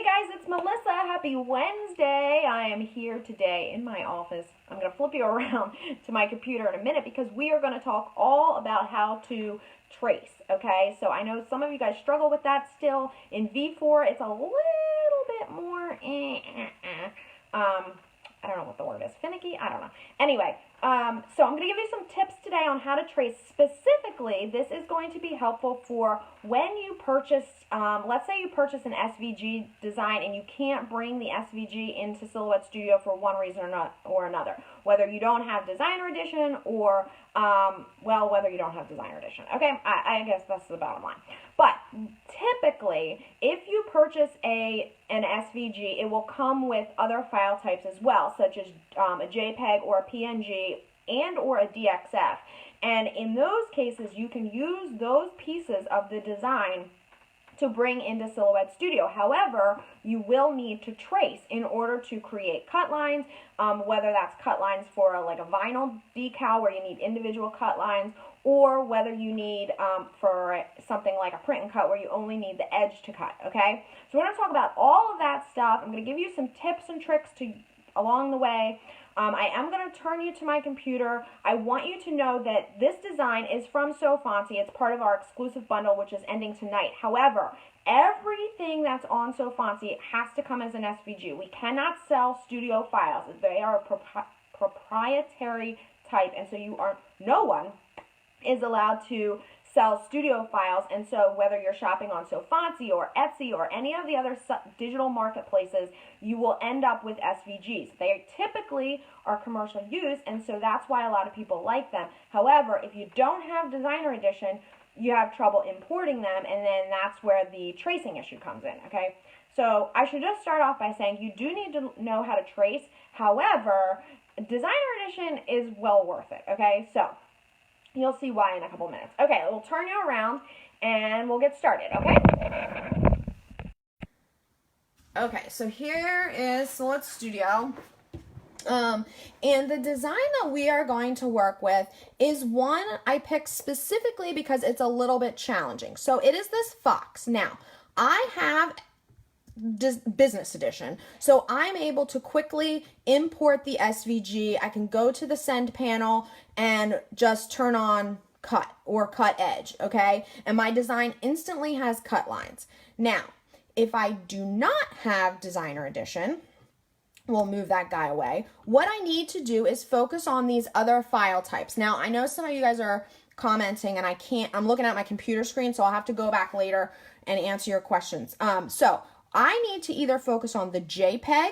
guys, it's Melissa. Happy Wednesday. I am here today in my office. I'm going to flip you around to my computer in a minute because we are going to talk all about how to trace, okay? So I know some of you guys struggle with that still. In V4, it's a little bit more, I don't know what the word is, finicky? I don't know. Anyway, so I'm going to give you some tips today on how to trace. Specifically, this is going to be helpful for when you purchase, let's say you purchase an SVG design and you can't bring the SVG into Silhouette Studio for one reason or another. Whether you don't have Designer Edition or, well, whether you don't have Designer Edition. Okay, I guess that's the bottom line. But typically, if you purchase an SVG, it will come with other file types as well, such as a JPEG or a PNG and or a DXF. And in those cases, you can use those pieces of the design to bring into Silhouette Studio. However, you will need to trace in order to create cut lines, whether that's cut lines for like a vinyl decal where you need individual cut lines, or whether you need for something like a print and cut where you only need the edge to cut, okay? So we're going to talk about all of that stuff. I'm going to give you some tips and tricks along the way. I am going to turn you to my computer. I want you to know that this design is from So Fancy. It's part of our exclusive bundle, which is ending tonight. However, everything that's on So Fancy has to come as an SVG. We cannot sell studio files. They are a proprietary type, and so no one is allowed to sell studio files. And so whether you're shopping on So Fancy or Etsy or any of the other digital marketplaces, you will end up with SVGs. They typically are commercial use, and so that's why a lot of people like them. However, if you don't have Designer Edition, you have trouble importing them, and then that's where the tracing issue comes in, okay? So I should just start off by saying you do need to know how to trace. However, Designer Edition is well worth it, okay? So you'll see why in a couple minutes. Okay, we'll turn you around and we'll get started, okay? Okay, so here is Silhouette Studio. And the design that we are going to work with is one I picked specifically because it's a little bit challenging. So it is this fox. Now, I have business edition, so I'm able to quickly import the SVG. I can go to the send panel and just turn on cut or cut edge, okay? And my design instantly has cut lines. Now, if I do not have Designer Edition, we'll move that guy away. What I need to do is focus on these other file types. Now, I know some of you guys are commenting and I'm looking at my computer screen, so I'll have to go back later and answer your questions. So I need to either focus on the JPEG,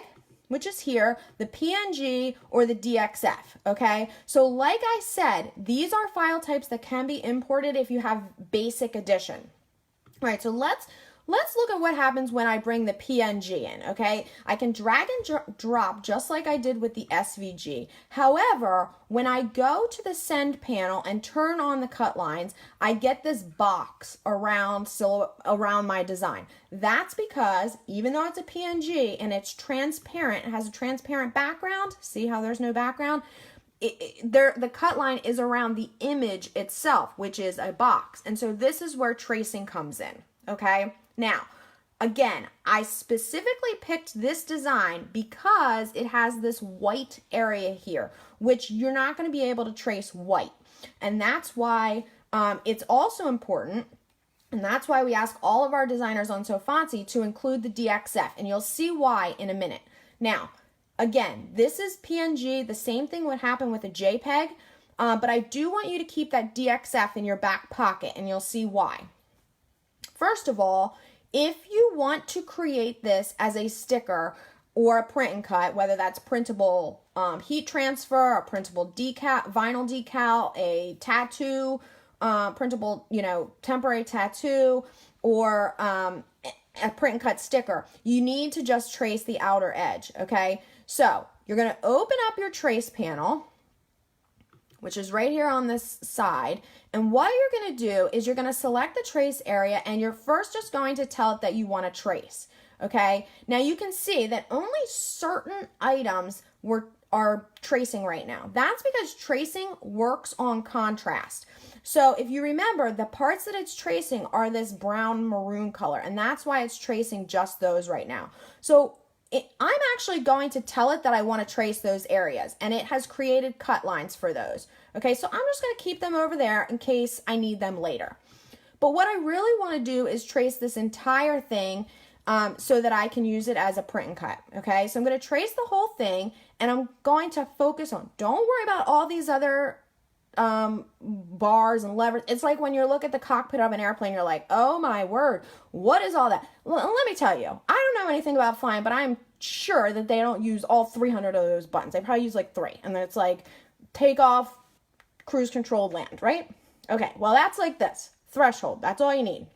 which is here, the PNG, or the DXF, okay? So like I said, these are file types that can be imported if you have basic edition. All right, so let's look at what happens when I bring the PNG in, okay? I can drag and drop just like I did with the SVG. However, when I go to the send panel and turn on the cut lines, I get this box around my design. That's because even though it's a PNG and it's transparent, it has a transparent background, see how there's no background? The cut line is around the image itself, which is a box. And so this is where tracing comes in, okay? Now, again, I specifically picked this design because it has this white area here, which you're not going to be able to trace white. And that's why it's also important, and that's why we ask all of our designers on So Fancy to include the DXF, and you'll see why in a minute. Now, again, this is PNG. The same thing would happen with a JPEG, but I do want you to keep that DXF in your back pocket, and you'll see why. First of all, if you want to create this as a sticker or a print and cut, whether that's printable heat transfer, a printable decal, vinyl decal, a tattoo, printable, temporary tattoo, or a print and cut sticker, you need to just trace the outer edge, okay? So you're going to open up your trace panel, which is right here on this side. And what you're going to do is you're going to select the trace area, and you're first just going to tell it that you want to trace, okay? Now you can see that only certain items are tracing right now. That's because tracing works on contrast. So if you remember, the parts that it's tracing are this brown maroon color, and that's why it's tracing just those right now. So I'm actually going to tell it that I want to trace those areas, and it has created cut lines for those. Okay, so I'm just going to keep them over there in case I need them later. But what I really want to do is trace this entire thing so that I can use it as a print and cut. Okay, so I'm going to trace the whole thing, and I'm going to focus on, don't worry about all these other bars and levers. It's like when you look at the cockpit of an airplane, you're like, oh my word, what is all that? Well, let me tell you, I don't know anything about flying, but I'm sure that they don't use all 300 of those buttons. They probably use like 3, and then it's like take off, cruise control, land, right? Okay, well, that's like this threshold. That's all you need.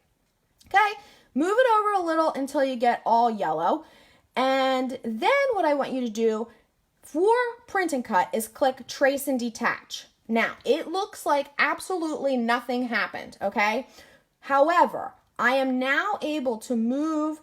Okay, move it over a little until you get all yellow, and then what I want you to do for print and cut is click trace and detach. Now, it looks like absolutely nothing happened, okay? However, I am now able to move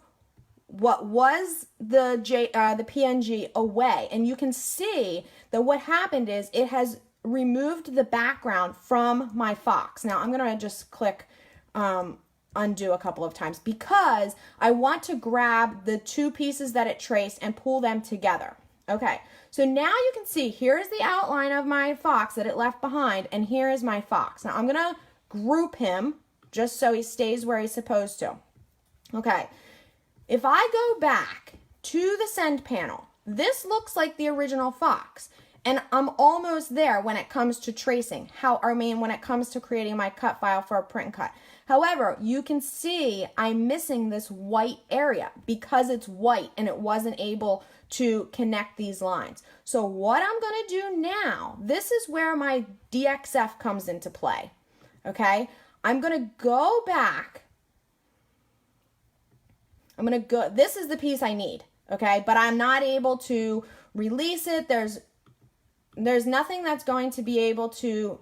what was the PNG away, and you can see that what happened is it has removed the background from my fox. Now, I'm going to just click undo a couple of times because I want to grab the 2 pieces that it traced and pull them together. Okay, so now you can see here's the outline of my fox that it left behind, and here is my fox. Now I'm going to group him just so he stays where he's supposed to. Okay, if I go back to the send panel, this looks like the original fox, and I'm almost there when it comes to tracing. When it comes to creating my cut file for a print and cut. However, you can see I'm missing this white area because it's white and it wasn't able to connect these lines. So what I'm going to do now, this is where my DXF comes into play. Okay, I'm going to go back. This is the piece I need. Okay, but I'm not able to release it. There's nothing that's going to be able to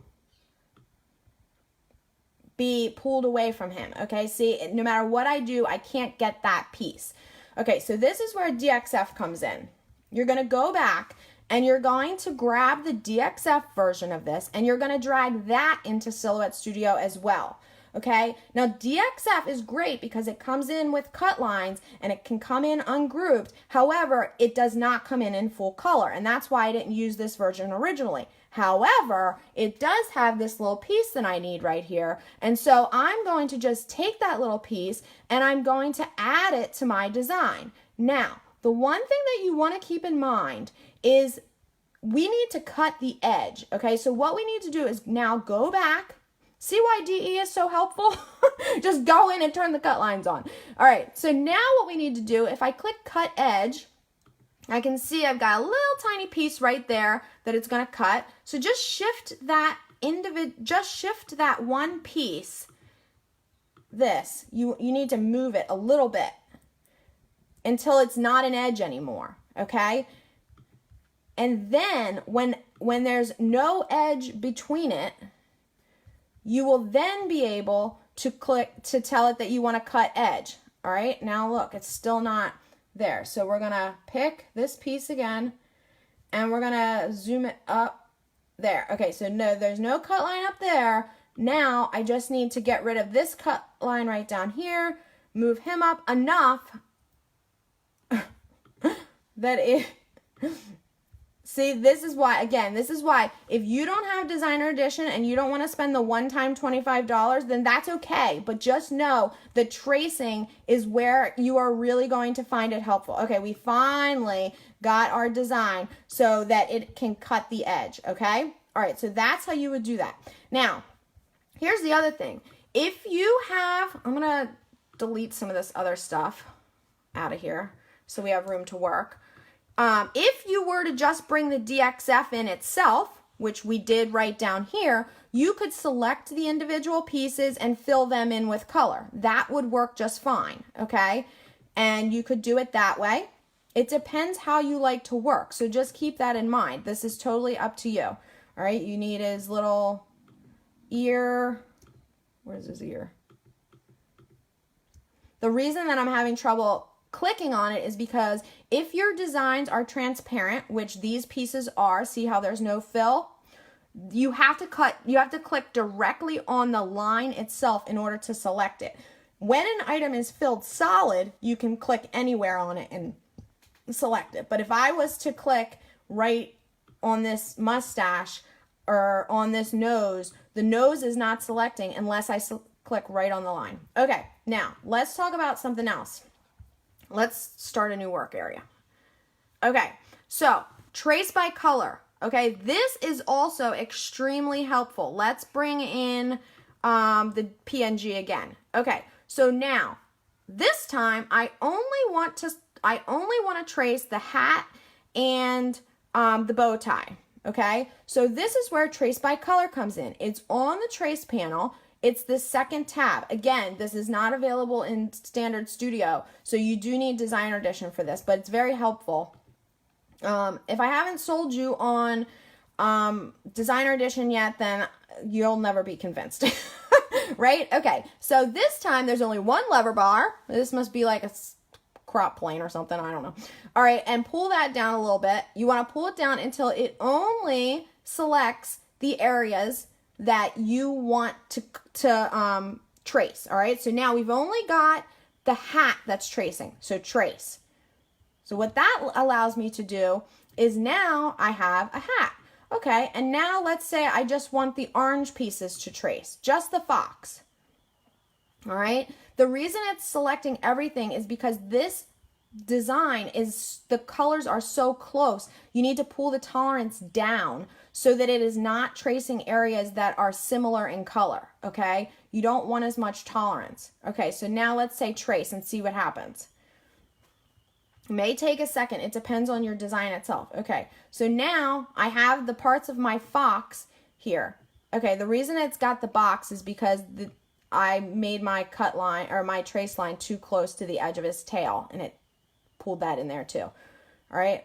be pulled away from him. Okay, see, no matter what I do, I can't get that piece. Okay, so this is where DXF comes in. You're going to go back and you're going to grab the DXF version of this and you're going to drag that into Silhouette Studio as well. Okay, now DXF is great because it comes in with cut lines and it can come in ungrouped. However, it does not come in full color, and that's why I didn't use this version originally. However, it does have this little piece that I need right here, and so I'm going to just take that little piece and I'm going to add it to my design. Now, the one thing that you want to keep in mind is we need to cut the edge. Okay, so what we need to do is now go back. See why DE is so helpful? Just go in and turn the cut lines on. All right, so now what we need to do, if I click cut edge, I can see I've got a little tiny piece right there that it's going to cut. So just shift that one piece. This, you need to move it a little bit until it's not an edge anymore, okay? And then when there's no edge between it, you will then be able to click to tell it that you want to cut edge. All right, now look, it's still not there. So we're gonna pick this piece again and we're gonna zoom it up there. Okay, so no, there's no cut line up there. Now I just need to get rid of this cut line right down here, move him up enough that it see, this is why if you don't have Designer Edition and you don't want to spend the one-time $25, then that's okay. But just know the tracing is where you are really going to find it helpful. Okay, we finally got our design so that it can cut the edge, okay? All right, so that's how you would do that. Now, here's the other thing. If you have, I'm going to delete some of this other stuff out of here so we have room to work. If you were to just bring the DXF in itself, which we did right down here, you could select the individual pieces and fill them in with color. That would work just fine, okay? And you could do it that way. It depends how you like to work, so just keep that in mind. This is totally up to you, all right? You need his little ear. Where's his ear? The reason that I'm having trouble clicking on it is because if your designs are transparent, which these pieces are, see how there's no fill? You have to click directly on the line itself in order to select it. When an item is filled solid, you can click anywhere on it and select it. But if I was to click right on this mustache or on this nose, the nose is not selecting unless I click right on the line. Okay, now let's talk about something else. Let's start a new work area. Okay, so trace by color. Okay, this is also extremely helpful. Let's bring in the PNG again. Okay, so now this time I only want to trace the hat and the bow tie. Okay, so this is where trace by color comes in. It's on the trace panel. It's the second tab. Again, this is not available in Standard Studio, so you do need Designer Edition for this, but it's very helpful. If I haven't sold you on Designer Edition yet, then you'll never be convinced. Right? Okay, so this time there's only one lever bar. This must be like a crop plane or something, I don't know. All right, and pull that down a little bit. You want to pull it down until it only selects the areas that you want to trace. All right, so now we've only got the hat that's tracing, so trace. So what that allows me to do is now I have a hat. Okay, and now let's say I just want the orange pieces to trace, just the fox. All right, the reason it's selecting everything is because this design is, the colors are so close. You need to pull the tolerance down so that it is not tracing areas that are similar in color, okay? You don't want as much tolerance. Okay, so now let's say trace and see what happens. It may take a second. It depends on your design itself. Okay, so now I have the parts of my fox here. Okay, the reason it's got the box is because I made my cut line or my trace line too close to the edge of his tail, and it pulled that in there too. All right.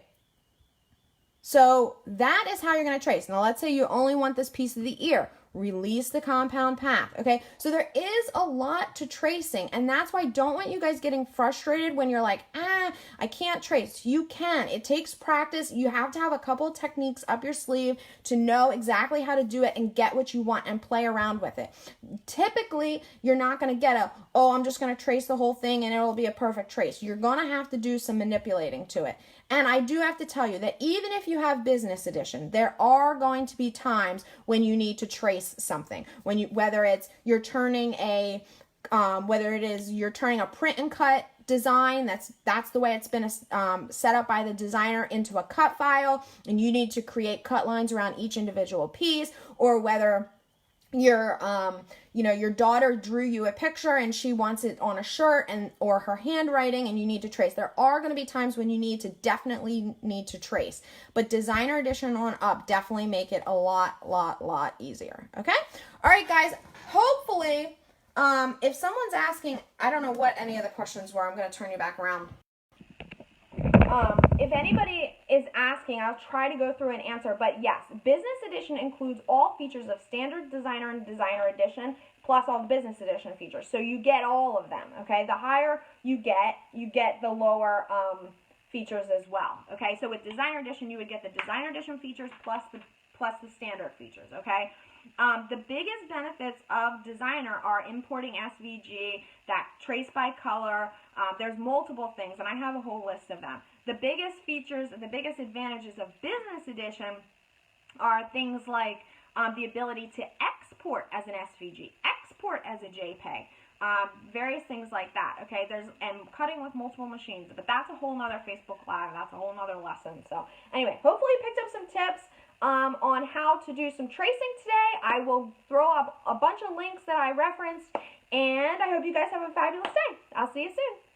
So that is how you're going to trace. Now let's say you only want this piece of the ear. Release the compound path. Okay, so there is a lot to tracing, and that's why I don't want you guys getting frustrated when you're like, I can't trace. You can. It takes practice. You have to have a couple techniques up your sleeve to know exactly how to do it and get what you want and play around with it. Typically, you're not going to get I'm just going to trace the whole thing and it'll be a perfect trace. You're going to have to do some manipulating to it. And I do have to tell you that even if you have business edition, there are going to be times when you need to trace something. Whether you're turning a print and cut design, that's the way it's been set up by the designer, into a cut file, and you need to create cut lines around each individual piece, or whether your daughter drew you a picture and she wants it on a shirt or her handwriting and you need to trace. There are going to be times when you definitely need to trace, but Designer Edition on up definitely make it a lot easier. Okay. All right, guys, hopefully, if someone's asking, I don't know what any of the questions were, I'm going to turn you back around. If anybody is asking, I'll try to go through and answer, but yes, Business Edition includes all features of Standard, Designer, and Designer Edition, plus all the Business Edition features. So you get all of them, okay? The higher you get the lower features as well, okay? So with Designer Edition, you would get the Designer Edition features plus the standard features, okay? The biggest benefits of Designer are importing SVG, that trace by color. There's multiple things, and I have a whole list of them. The biggest features, the biggest advantages of Business Edition are things like the ability to export as an SVG, export as a JPEG, various things like that, okay? And cutting with multiple machines, but that's a whole nother Facebook Live, that's a whole nother lesson. So anyway, hopefully you picked up some tips on how to do some tracing today. I will throw up a bunch of links that I referenced, and I hope you guys have a fabulous day. I'll see you soon.